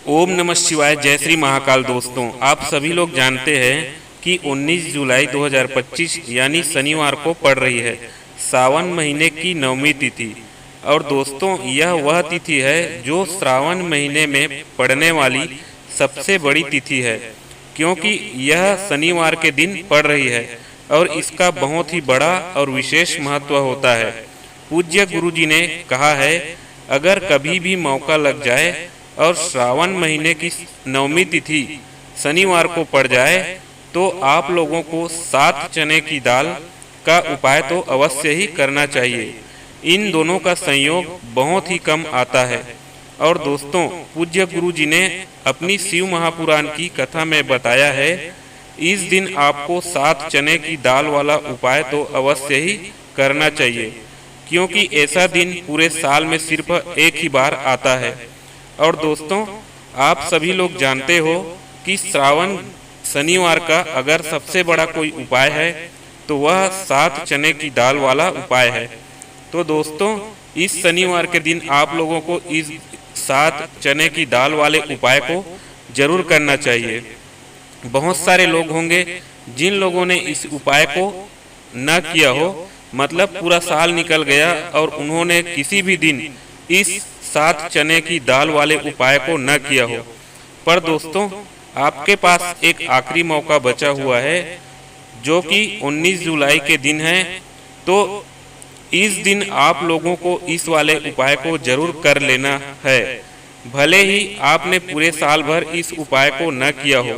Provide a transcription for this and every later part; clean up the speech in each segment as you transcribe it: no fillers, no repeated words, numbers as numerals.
ओम नमः शिवाय। जय श्री महाकाल। दोस्तों, आप सभी लोग जानते हैं कि 19 जुलाई 2025 यानी शनिवार को पड़ रही है सावन महीने की 9वीं तिथि। और दोस्तों, यह वह तिथि है जो श्रावण महीने में पड़ने वाली सबसे बड़ी तिथि है, क्योंकि यह शनिवार के दिन पड़ रही है और इसका बहुत ही बड़ा और विशेष महत्व होता है। पूज्य गुरुजी ने कहा है, अगर कभी भी मौका लग जाए और श्रावण महीने की 9वीं तिथि शनिवार को पड़ जाए तो आप लोगों को 7 चने की दाल का उपाय तो अवश्य ही करना चाहिए। इन दोनों का संयोग बहुत ही कम आता है। और दोस्तों, पूज्य गुरु जी ने अपनी शिव महापुराण की कथा में बताया है, इस दिन आपको 7 चने की दाल वाला उपाय तो अवश्य ही करना चाहिए, क्योंकि ऐसा दिन पूरे साल में सिर्फ एक ही बार आता है। और दोस्तों, आप सभी लोग जानते हो कि श्रावण शनिवार का अगर सबसे बड़ा कोई उपाय है तो वह 7 चने की दाल वाला उपाय है। तो दोस्तों, इस शनिवार के दिन आप लोगों को इस 7 चने की दाल वाले उपाय को जरूर करना चाहिए। बहुत सारे लोग होंगे जिन लोगों ने इस उपाय को न किया हो, मतलब पूरा साल निकल गया और उन्होंने किसी भी दिन इस 7 चने की दाल वाले उपाय को न किया हो। पर दोस्तों, आपके पास एक आखिरी मौका बचा हुआ है, जो कि 19 जुलाई के दिन है। तो इस दिन आप लोगों को इस वाले उपाय को जरूर कर लेना है। भले ही आपने पूरे साल भर इस उपाय को न किया हो,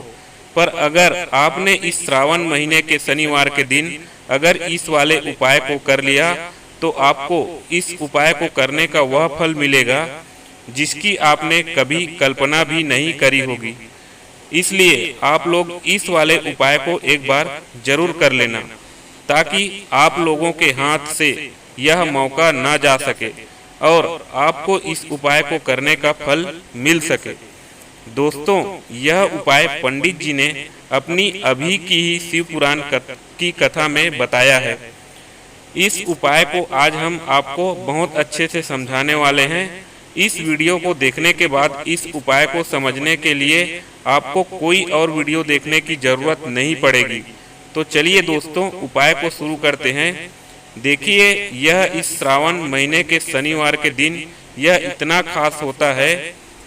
पर अगर आपने इस श्रावण महीने के शनिवार के दिन अगर इस वाले उपाय को कर लिया तो आपको इस उपाय को करने का वह फल मिलेगा जिसकी आपने कभी कल्पना भी नहीं करी होगी। इसलिए आप लोग इस वाले उपाय को एक बार जरूर कर लेना, ताकि आप लोगों के हाथ से यह मौका ना जा सके और आपको इस उपाय को करने का फल मिल सके। दोस्तों, यह उपाय पंडित जी ने अपनी अभी की ही शिव पुराण की कथा में बताया है। इस उपाय को आज हम आपको बहुत अच्छे से समझाने वाले हैं। इस वीडियो को देखने के बाद इस उपाय को समझने के लिए आपको कोई और वीडियो देखने की जरूरत नहीं पड़ेगी। तो चलिए दोस्तों, उपाय को शुरू करते हैं। देखिए, यह इस श्रावण महीने के शनिवार के दिन यह इतना खास होता है,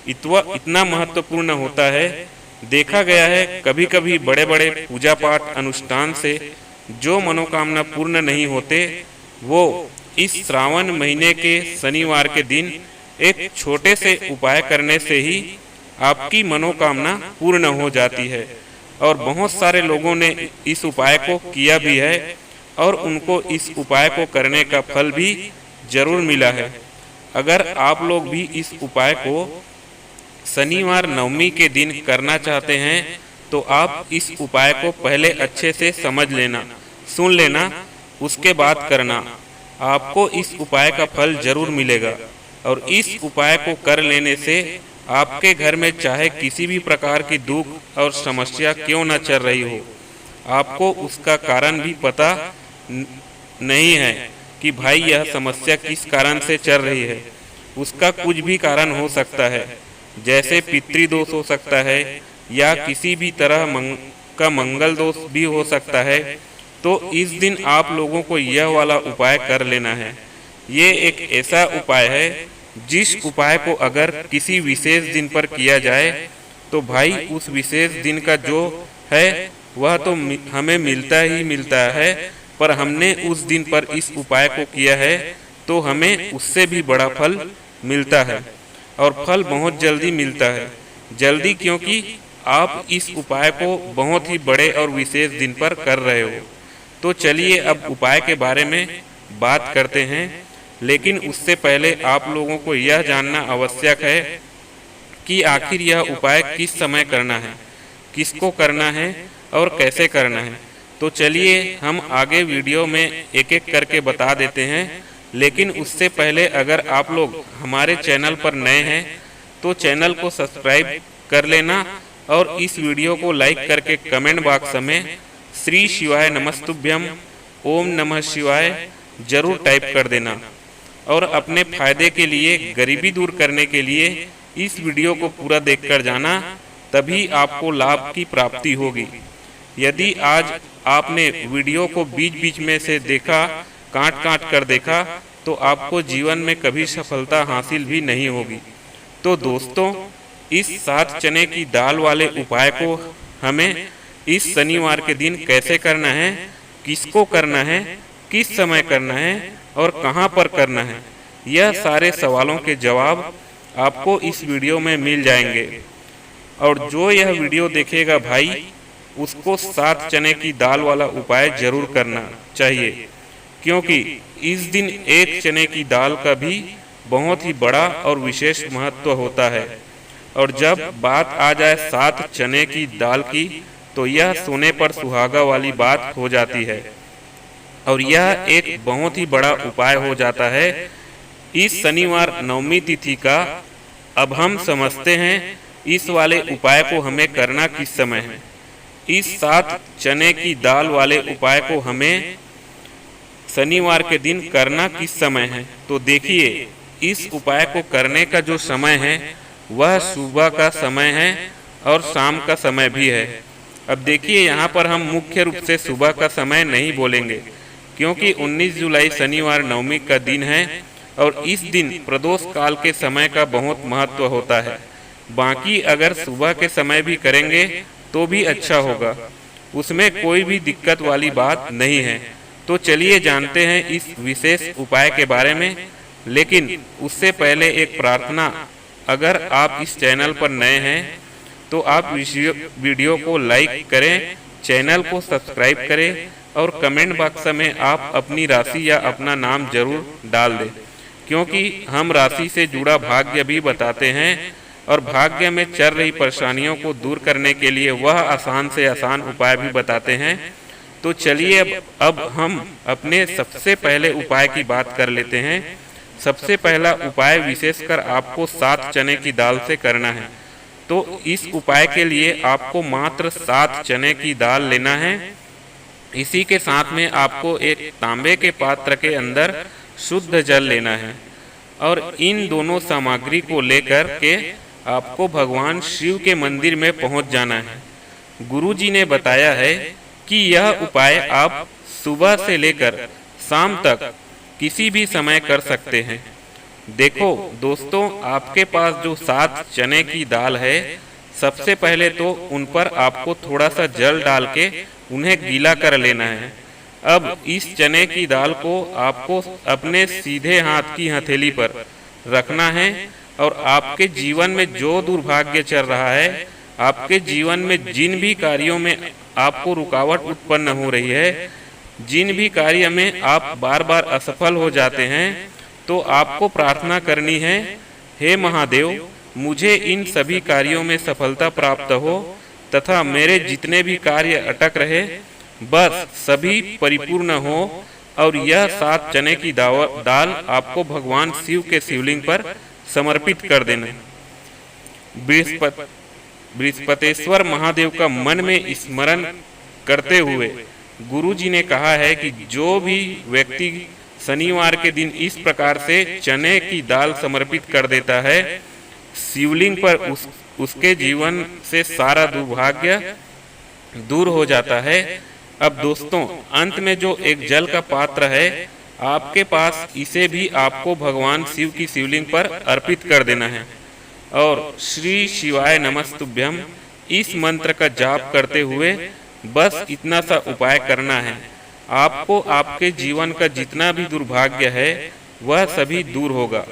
इतना महत्वपूर्ण होता है। देखा गया है, कभी कभी बड़े बड़े पूजा पाठ अनुष्ठान से जो मनोकामना पूर्ण नहीं होते, वो इस श्रावण महीने के शनिवार के दिन एक छोटे से उपाय करने से ही आपकी मनोकामना पूर्ण हो जाती है। और बहुत सारे लोगों ने इस उपाय को किया भी है और उनको इस उपाय को करने का फल भी जरूर मिला है। अगर आप लोग भी इस उपाय को शनिवार 9वीं के दिन करना चाहते हैं तो आप इस उपाय को पहले अच्छे से समझ लेना, सुन लेना, उसके बाद करना। आपको इस उपाय का फल जरूर मिलेगा। और इस उपाय को कर लेने से आपके घर में चाहे किसी भी प्रकार की दुख और समस्या क्यों न चल रही हो, आपको उसका कारण भी पता नहीं है कि भाई यह समस्या किस कारण से चल रही है। उसका कुछ भी कारण हो सकता है, जैसे पितृदोष हो सकता है या किसी भी तरह का मंगल दोष भी हो सकता है। तो इस दिन आप लोगों को यह वाला उपाय कर लेना है। ये एक ऐसा उपाय है जिस उपाय को अगर किसी विशेष दिन पर किया जाए तो भाई उस विशेष दिन का जो है वह तो हमें मिलता ही मिलता है, पर हमने उस दिन पर इस उपाय को किया है तो हमें उससे भी बड़ा फल मिलता है। और फल बहुत जल्दी मिलता है। जल्दी क्योंकि आप इस उपाय को बहुत ही बड़े और विशेष दिन पर कर रहे हो। तो चलिए अब उपाय के बारे में बात करते हैं, लेकिन उससे पहले आप लोगों को यह जानना आवश्यक है कि आखिर यह उपाय किस समय करना है, किसको करना है और कैसे करना है। तो चलिए हम आगे वीडियो में एक एक करके बता देते हैं। लेकिन उससे पहले अगर आप लोग हमारे चैनल पर नए हैं तो चैनल को सब्सक्राइब कर लेना और इस वीडियो को लाइक करके कमेंट बॉक्स में श्री शिवाय नमस्तुभ्यम, ओम नमः शिवाय जरूर टाइप कर देना। और अपने फायदे के लिए, गरीबी दूर करने के लिए इस वीडियो को पूरा देखकर जाना, तभी आपको लाभ की प्राप्ति होगी। यदि आज आपने वीडियो को बीच बीच में से देखा, काट काट कर देखा, तो आपको जीवन में कभी सफलता हासिल भी नहीं होगी। तो दोस्तों, इस 7 चने की दाल वाले उपाय को हमें इस शनिवार के दिन कैसे करना है, किसको करना है, किस समय करना है और कहां पर करना है, यह सारे सवालों के जवाब आपको इस वीडियो में मिल जाएंगे। और जो यह वीडियो देखेगा भाई, उसको 7 चने की दाल वाला उपाय जरूर करना चाहिए, क्योंकि इस दिन एक चने की दाल का भी बहुत ही बड़ा और विशेष महत्व होता है। और जब बात आ जाए 7 चने की दाल की, तो यह सोने पर सुहागा वाली बात हो जाती है और यह एक बहुत ही बड़ा उपाय हो जाता है इस शनिवार नवमी तिथि का। अब हम समझते हैं इस वाले उपाय को हमें करना किस समय है। इस 7 चने की दाल वाले उपाय को हमें शनिवार के दिन करना किस समय है। तो देखिए, इस उपाय को करने का जो समय है वह सुबह का समय है और शाम का समय भी है। अब देखिए, यहाँ पर हम मुख्य रूप से सुबह का समय नहीं बोलेंगे, क्योंकि 19 जुलाई शनिवार नवमी का दिन है और इस दिन प्रदोष काल के समय का बहुत महत्व होता है। बाकी अगर सुबह के समय भी करेंगे तो भी अच्छा होगा, उसमें कोई भी दिक्कत वाली बात नहीं है। तो चलिए जानते हैं इस विशेष उपाय के बारे में। लेकिन उससे पहले एक प्रार्थना, अगर आप इस चैनल पर नए हैं तो आप वीडियो को लाइक करें, चैनल को सब्सक्राइब करें और कमेंट बॉक्स में आप अपनी राशि या अपना नाम जरूर डाल दें, क्योंकि हम राशि से जुड़ा भाग्य भी बताते हैं और भाग्य में चल रही परेशानियों को दूर करने के लिए वह आसान से आसान उपाय भी बताते हैं। तो चलिए अब हम अपने सबसे पहले उपाय की बात कर लेते हैं। सबसे पहला उपाय विशेषकर आपको 7 चने की दाल से करना है। तो इस उपाय के लिए आपको मात्र 7 चने की दाल लेना है। इसी के साथ में आपको एक तांबे के पात्र के अंदर शुद्ध जल लेना है और इन दोनों सामग्री को लेकर के आपको भगवान शिव के मंदिर में पहुंच जाना है। गुरुजी ने बताया है कि यह उपाय आप सुबह से लेकर शाम तक किसी भी समय कर सकते हैं। देखो दोस्तों, आपके पास जो 7 चने की दाल है, सबसे पहले तो उन पर आपको थोड़ा सा जल डाल के उन्हें गीला कर लेना है। अब इस चने की दाल को आपको अपने सीधे हाथ की हथेली पर रखना है और आपके जीवन में जो दुर्भाग्य चल रहा है, आपके जीवन में जिन भी कार्यों में आपको रुकावट उत्पन्न हो रही है, जिन भी कार्य में आप बार बार असफल हो जाते हैं, तो आपको प्रार्थना करनी है, हे महादेव, मुझे इन सभी कार्यों में सफलता प्राप्त हो तथा मेरे जितने भी कार्य अटक रहे बस सभी परिपूर्ण हो। और यह 7 चने की दाल आपको भगवान शिव के शिवलिंग पर समर्पित कर देना। बृहस्पतेश्वर महादेव का मन में स्मरण करते हुए गुरुजी ने कहा है कि जो भी व्यक्ति शनिवार के दिन इस प्रकार से चने की दाल समर्पित कर देता है शिवलिंग पर, उसके जीवन से सारा दुर्भाग्य दूर हो जाता है। अब दोस्तों, अंत में जो एक जल का पात्र है आपके पास, इसे भी आपको भगवान शिव की शिवलिंग पर अर्पित कर देना है और श्री शिवाय नमस्तुभ्यम इस मंत्र का जाप करते हुए बस इतना सा उपाय करना है। आपको आपके जीवन का जितना भी दुर्भाग्य है वह सभी दूर होगा।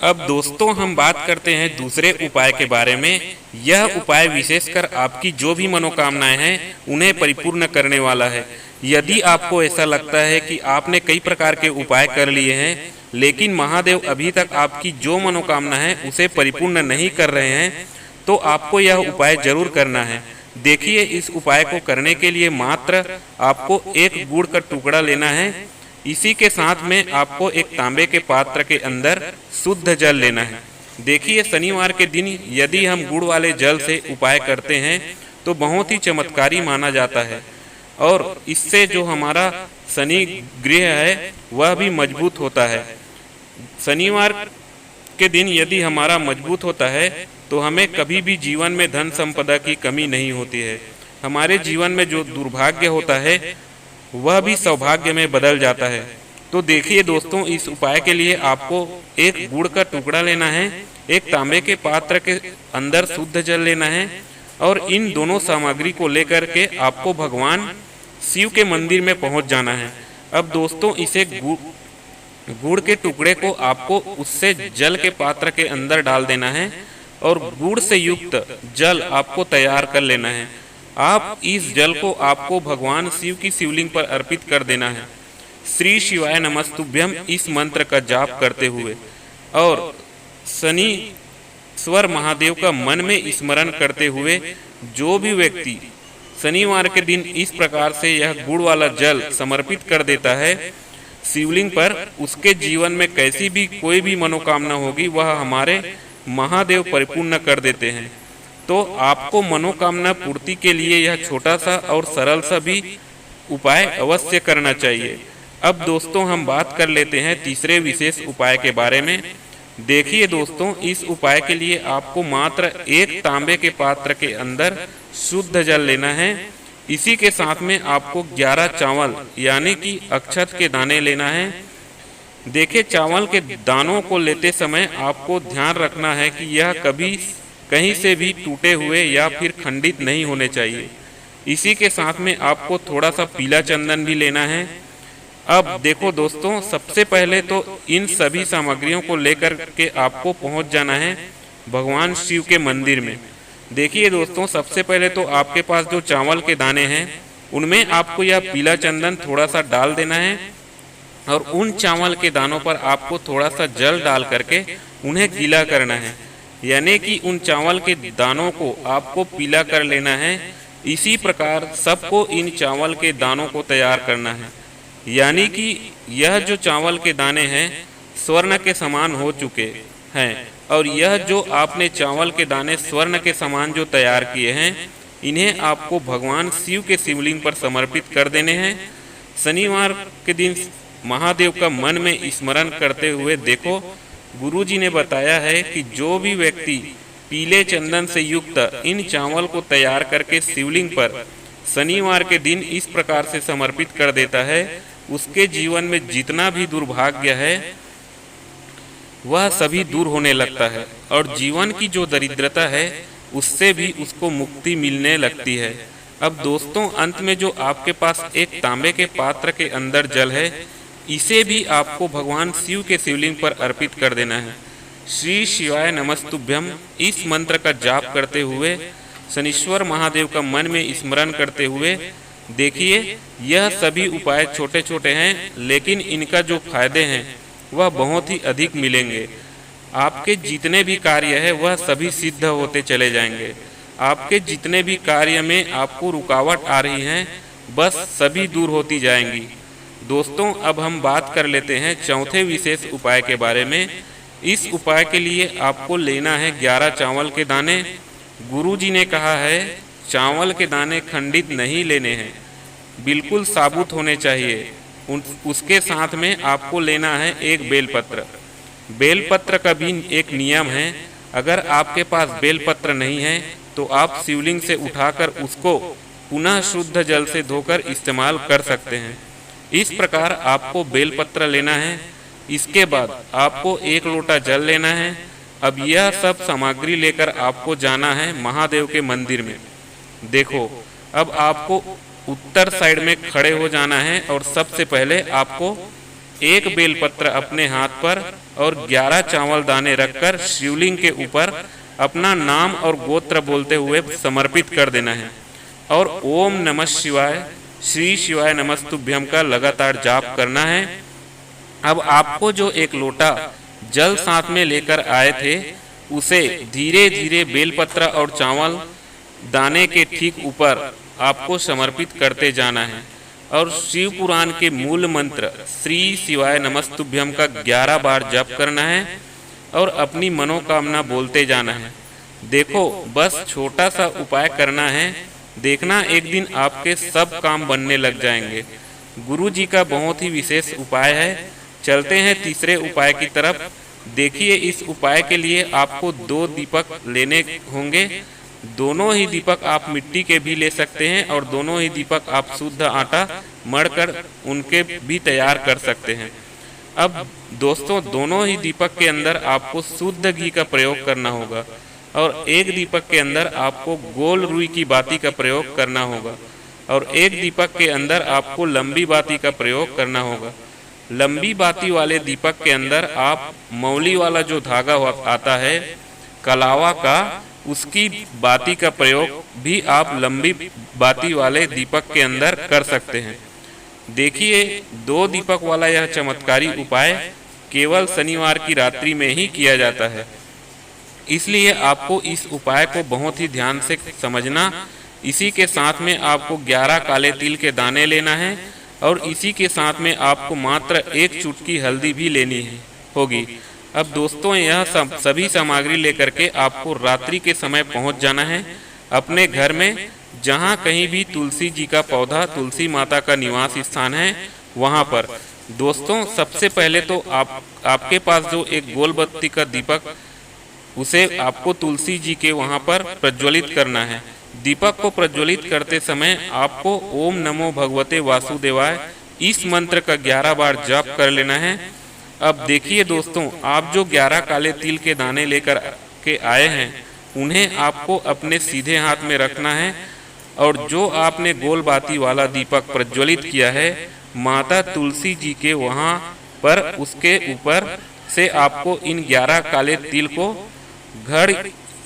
अब दोस्तों, हम बात करते हैं दूसरे उपाय के बारे में। यह उपाय विशेषकर आपकी जो भी मनोकामनाएं हैं उन्हें परिपूर्ण करने वाला है। यदि आपको ऐसा लगता है कि आपने कई प्रकार के उपाय कर लिए हैं लेकिन महादेव अभी तक आपकी जो मनोकामना है उसे परिपूर्ण नहीं कर रहे हैं, तो आपको यह उपाय जरूर करना है। देखिए, इस उपाय को करने के लिए मात्र आपको एक गुड़ का टुकड़ा लेना है। इसी के साथ में आपको एक तांबे के पात्र के अंदर शुद्ध जल लेना है। देखिए, शनिवार के दिन यदि हम गुड़ वाले जल से उपाय करते हैं तो बहुत ही चमत्कारी माना जाता है और इससे जो हमारा शनि ग्रह है वह भी मजबूत होता है। शनिवार के दिन यदि हमारा मजबूत होता है तो हमें कभी भी जीवन में धन संपदा की कमी नहीं होती है। हमारे जीवन में जो दुर्भाग्य होता है वह भी सौभाग्य में बदल जाता है। तो देखिए दोस्तों, इस उपाय के लिए आपको एक गुड़ का टुकड़ा लेना है, एक तांबे के पात्र के अंदर शुद्ध जल लेना है और इन दोनों सामग्री को लेकर के आपको भगवान शिव के मंदिर में पहुंच जाना है। अब दोस्तों, इसे गुड़ के टुकड़े को आपको उससे जल के पात्र के अंदर डाल देना है और गुड़ से युक्त जल आपको तैयार कर लेना है। आप इस जल को आपको भगवान शिव की शिवलिंग पर अर्पित कर देना है। श्री शिवाय नमस्तुभ्यम इस मंत्र का जाप करते हुए और शनीश्वर महादेव का मन में स्मरण करते हुए जो भी व्यक्ति शनिवार के दिन इस प्रकार से यह गुड़ वाला जल समर्पित कर देता है शिवलिंग पर, उसके जीवन में कैसी भी कोई भी मनोकामना होगी वह हमारे महादेव परिपूर्ण कर देते हैं। तो आपको मनोकामना पूर्ति के लिए यह छोटा सा और सरल सा भी उपाय अवश्य करना चाहिए। अब दोस्तों, हम बात कर लेते हैं तीसरे विशेष उपाय के बारे में। देखिए दोस्तों, इस उपाय के लिए आपको मात्र एक तांबे के पात्र के अंदर शुद्ध जल लेना है। इसी के साथ में आपको 11 चावल यानी कि अक्षत के दाने लेना है। देखिए, चावल के दानों को लेते समय आपको ध्यान रखना है कि यह कभी कहीं से भी टूटे हुए या फिर खंडित नहीं होने चाहिए। इसी के साथ में आपको थोड़ा सा पीला चंदन भी लेना है। अब देखो दोस्तों, सबसे पहले तो इन सभी सामग्रियों को लेकर के आपको पहुंच जाना है भगवान शिव के मंदिर में। देखिए दोस्तों, सबसे पहले तो आपके पास जो चावल के दाने हैं उनमें आपको यह पीला चंदन थोड़ा सा डाल देना है और उन चावल के दानों पर आपको थोड़ा सा जल डाल करके उन्हें गीला करना है, यानी कि उन चावल के दानों को आपको पीला कर लेना है। इसी प्रकार सबको इन चावल के दानों को तैयार करना है, यानी कि यह जो चावल के दाने हैं स्वर्ण के समान हो चुके हैं और यह जो आपने चावल के दाने स्वर्ण के समान जो तैयार किए हैं इन्हें आपको भगवान शिव के शिवलिंग पर समर्पित कर देने हैं। शनिवार के दिन महादेव का मन में स्मरण करते हुए देखो, गुरुजी ने बताया है कि जो भी व्यक्ति पीले चंदन से युक्त इन चावल को तैयार करके शिवलिंग पर शनिवार के दिन इस प्रकार से समर्पित कर देता है, उसके जीवन में जितना भी दुर्भाग्य है वह सभी दूर होने लगता है और जीवन की जो दरिद्रता है उससे भी उसको मुक्ति मिलने लगती है। अब दोस्तों, अंत में जो आपके पास एक तांबे के पात्र के अंदर जल है, इसे भी आपको भगवान शिव के शिवलिंग पर अर्पित कर देना है। श्री शिवाय नमस्तुभ्यम इस मंत्र का जाप करते हुए शनीश्वर महादेव का मन में स्मरण करते हुए देखिए, यह सभी उपाय छोटे छोटे हैं लेकिन इनका जो फायदे हैं वह बहुत ही अधिक मिलेंगे। आपके जितने भी कार्य है वह सभी सिद्ध होते चले जाएंगे। आपके जितने भी कार्य में आपको रुकावट आ रही हैं बस सभी दूर होती जाएंगी। दोस्तों, अब हम बात कर लेते हैं चौथे विशेष उपाय के बारे में। इस उपाय के लिए आपको लेना है 11 चावल के दाने। गुरुजी ने कहा है चावल के दाने खंडित नहीं लेने हैं, बिल्कुल साबुत होने चाहिए। उसके साथ में आपको लेना है एक बेलपत्र। बेलपत्र का भी एक नियम है, अगर आपके पास बेलपत्र नहीं है तो आप शिवलिंग से उठाकर उसको पुनः शुद्ध जल से धोकर इस्तेमाल कर सकते हैं। इस प्रकार आपको बेलपत्र लेना है। इसके बाद आपको 1 लोटा जल लेना है। अब यह सब सामग्री लेकर आपको जाना है महादेव के मंदिर में। देखो, अब आपको उत्तर साइड में खड़े हो जाना है और सबसे पहले आपको एक बेलपत्र अपने हाथ पर और 11 चावल दाने रखकर शिवलिंग के ऊपर अपना नाम और गोत्र बोलते हुए समर्पित कर देना है और ओम नमः शिवाय श्री शिवाय नमस्तुभ्यम का लगातार जाप करना है। अब आपको जो 1 लोटा जल साथ में लेकर आए थे उसे धीरे धीरे बेलपत्र और चावल दाने के ठीक ऊपर आपको समर्पित करते जाना है और शिव पुराण के मूल मंत्र श्री शिवाय नमस्तुभ्यम का 11 बार जप करना है और अपनी मनोकामना बोलते जाना है। देखो, बस छोटा सा उपाय करना है, देखना एक दिन आपके सब काम बनने लग जाएंगे। गुरु जी का बहुत ही विशेष उपाय है। चलते हैं तीसरे उपाय की तरफ। देखिए, इस उपाय के लिए आपको 2 दीपक लेने होंगे। दोनों ही दीपक आप मिट्टी के भी ले सकते हैं और दोनों ही दीपक आप शुद्ध आटा मढ़कर उनके भी तैयार कर सकते हैं। अब दोस्तों, दोनों ही दीपक के अंदर आपको शुद्ध घी का प्रयोग करना होगा और एक दीपक के अंदर आपको गोल रुई की बाती का प्रयोग करना होगा और एक दीपक के अंदर आपको लंबी बाती का प्रयोग करना होगा। लंबी बाती वाले दीपक के अंदर आप मौली वाला जो धागा आता है कलावा का, उसकी बाती का प्रयोग भी आप लंबी बाती वाले दीपक के अंदर कर सकते हैं। देखिए, 2 दीपक वाला यह चमत्कारी उपाय केवल शनिवार की रात्रि में ही किया जाता है, इसलिए आपको इस उपाय को बहुत ही ध्यान से समझना। इसी के साथ में आपको 11 काले तिल के दाने लेना है और इसी के साथ में आपको मात्र 1 चुटकी हल्दी भी लेनी होगी। अब दोस्तों, यह सभी सामग्री लेकर के आपको रात्रि के समय पहुंच जाना है अपने घर में, जहां कहीं भी तुलसी जी का पौधा, तुलसी माता का निवास स्थान है, वहां पर। दोस्तों, सबसे पहले तो आपके पास जो एक गोल बत्ती का दीपक, उसे आपको तुलसी जी के वहां पर प्रज्वलित करना है। दीपक को प्रज्वलित करते समय आपको ओम नमो भगवते वासुदेवाय इस मंत्र का 11 बार जाप कर लेना है। अब देखिए दोस्तों, आप जो 11 काले तिल के दाने लेकर के आए हैं, उन्हें आपको अपने सीधे हाथ में रखना है और जो आपने गोल बाती वाला दीपक प्रज्वलित किया है माता तुलसी जी के वहाँ पर, उसके ऊपर से आपको इन 11 काले तिल को घड़ी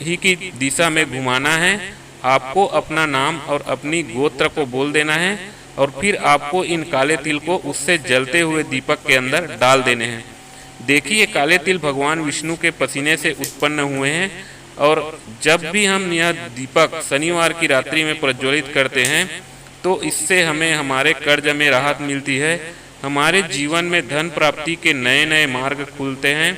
ही की दिशा में घुमाना है। आपको अपना नाम और अपनी गोत्र को बोल देना है और फिर आपको इन काले तिल को उससे जलते हुए दीपक के अंदर डाल देने हैं। देखिए, काले तिल भगवान विष्णु के पसीने से उत्पन्न हुए हैं और जब भी हम यह दीपक शनिवार की रात्रि में प्रज्वलित करते हैं तो इससे हमें हमारे कर्ज में राहत मिलती है, हमारे जीवन में धन प्राप्ति के नए नए मार्ग खुलते हैं।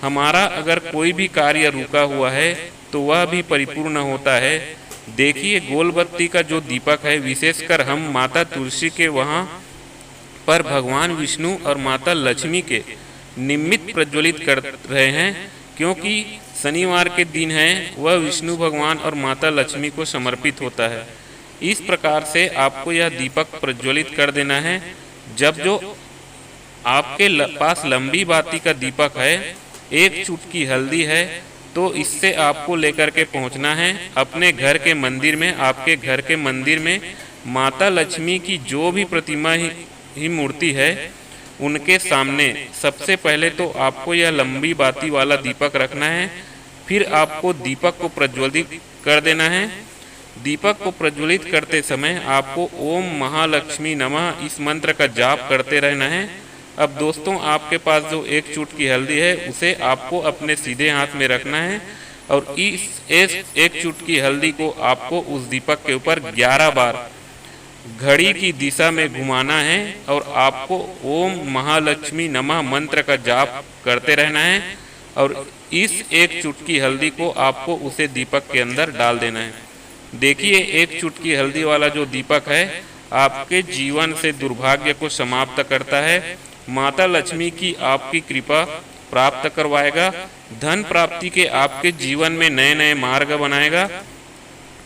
हमारा अगर कोई भी कार्य रुका हुआ है तो वह भी परिपूर्ण होता है। देखिए, गोल बत्ती का जो दीपक है, विशेषकर हम माता तुलसी के वहाँ पर भगवान विष्णु और माता लक्ष्मी के निमित्त प्रज्वलित कर रहे हैं, क्योंकि शनिवार के दिन है वह विष्णु भगवान और माता लक्ष्मी को समर्पित होता है। इस प्रकार से आपको यह दीपक प्रज्वलित कर देना है। जब जो आपके पास लंबी बाती का दीपक है, 1 चुटकी हल्दी है, तो इससे आपको लेकर के पहुंचना है अपने घर के मंदिर में। आपके घर के मंदिर में माता लक्ष्मी की जो भी प्रतिमा ही मूर्ति है, उनके सामने सबसे पहले तो आपको यह लंबी बाती वाला दीपक रखना है। फिर आपको दीपक को प्रज्वलित कर देना है। दीपक को प्रज्वलित करते समय आपको ओम महालक्ष्मी नमः इस मंत्र का जाप करते रहना है। अब दोस्तों, आपके पास जो 1 चुटकी हल्दी है उसे आपको अपने सीधे हाथ में रखना है और इस 1 चुटकी हल्दी को आपको उस दीपक के ऊपर 11 बार घड़ी की दिशा में घुमाना है और आपको ओम महालक्ष्मी नमः मंत्र का जाप करते रहना है और इस 1 चुटकी हल्दी को आपको उसे दीपक के अंदर डाल देना है। देखिए, 1 चुटकी हल्दी वाला जो दीपक है आपके जीवन से दुर्भाग्य को समाप्त करता है, माता लक्ष्मी की आपकी कृपा प्राप्त करवाएगा, धन प्राप्ति के आपके जीवन में नए नए मार्ग बनाएगा।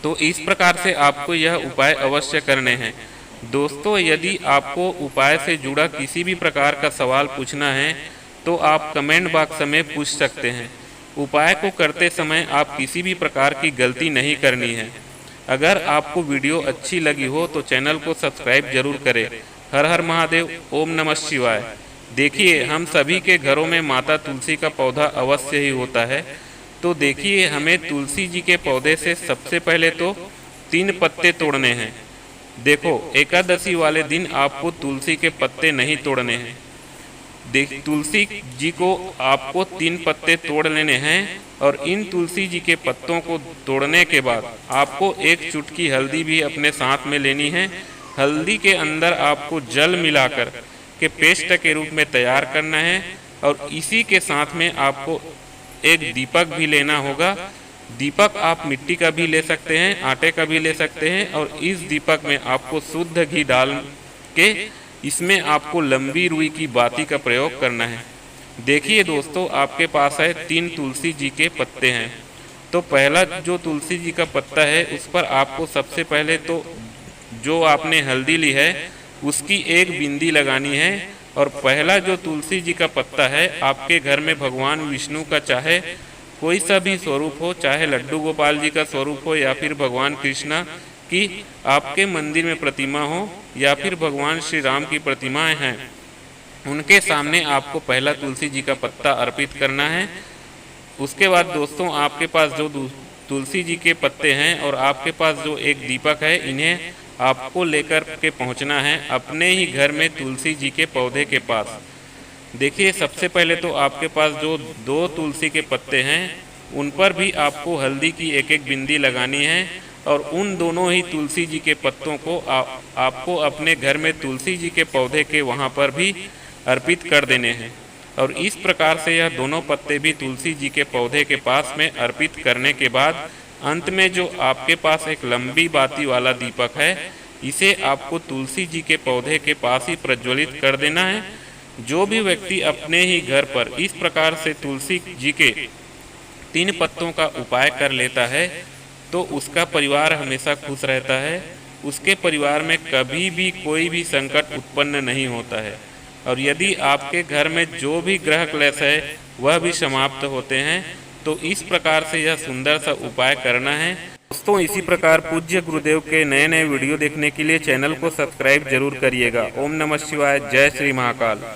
तो इस प्रकार से आपको यह उपाय अवश्य करने हैं। दोस्तों, यदि आपको उपाय से जुड़ा किसी भी प्रकार का सवाल पूछना है तो आप कमेंट बॉक्स में पूछ सकते हैं। उपाय को करते समय आप किसी भी प्रकार की गलती नहीं करनी है। अगर आपको वीडियो अच्छी लगी हो तो चैनल को सब्सक्राइब जरूर करें। हर हर महादेव, ओम नमः शिवाय। देखिए, हम सभी के घरों में माता तुलसी का पौधा अवश्य ही होता है। तो देखिए, हमें तुलसी जी के पौधे से सबसे पहले तो 3 पत्ते तोड़ने हैं। देखो, एकादशी वाले दिन आपको तुलसी के पत्ते नहीं तोड़ने हैं। तुलसी जी को आपको 3 पत्ते तोड़ लेने हैं और इन तुलसी जी के पत्तों को तोड़ने के बाद आपको 1 चुटकी हल्दी भी अपने साथ में लेनी है। हल्दी के अंदर आपको जल मिलाकर के पेस्ट के रूप में तैयार करना है और इसी के साथ में आपको एक दीपक भी लेना होगा। दीपक आप मिट्टी का भी ले सकते हैं, आटे का भी ले सकते हैं और इस दीपक में आपको शुद्ध घी डाल के इसमें आपको लंबी रुई की बाती का प्रयोग करना है। देखिए दोस्तों, आपके पास है 3 तुलसी जी के पत्ते हैं। तो पहला जो तुलसी जी का पत्ता है उस पर आपको सबसे पहले तो जो आपने हल्दी ली है उसकी एक बिंदी लगानी है। और पहला जो तुलसी जी का पत्ता है, आपके घर में भगवान विष्णु का चाहे कोई सा भी स्वरूप हो, चाहे लड्डू गोपाल जी का स्वरूप हो या फिर भगवान कृष्णा की आपके मंदिर में प्रतिमा हो या फिर भगवान श्री राम की प्रतिमाएं हैं, उनके सामने आपको पहला तुलसी जी का पत्ता अर्पित करना है। उसके बाद दोस्तों, आपके पास जो तुलसी जी के पत्ते हैं और आपके पास जो एक दीपक है, इन्हें आपको लेकर के पहुंचना है अपने ही घर में तुलसी जी के पौधे के पास। देखिए, सबसे पहले तो आपके पास जो 2 तुलसी के पत्ते हैं उन पर भी आपको हल्दी की एक एक बिंदी लगानी है और उन दोनों ही तुलसी जी के पत्तों को आपको अपने घर में तुलसी जी के पौधे के वहाँ पर भी अर्पित कर देने हैं। और इस प्रकार से यह दोनों पत्ते भी तुलसी जी के पौधे के पास में अर्पित करने के बाद अंत में जो आपके पास एक लंबी बाती वाला दीपक है, इसे आपको तुलसी जी के पौधे के पास ही प्रज्वलित कर देना है। जो भी व्यक्ति अपने ही घर पर इस प्रकार से तुलसी जी के 3 पत्तों का उपाय कर लेता है तो उसका परिवार हमेशा खुश रहता है, उसके परिवार में कभी भी कोई भी संकट उत्पन्न नहीं होता है। और यदि आपके घर में जो भी ग्रह क्लेश है वह भी समाप्त होते हैं। तो इस प्रकार से यह सुंदर सा उपाय करना है। दोस्तों, इसी प्रकार पूज्य गुरुदेव के नए नए वीडियो देखने के लिए चैनल को सब्सक्राइब जरूर करिएगा। ओम नमः शिवाय। जय श्री महाकाल।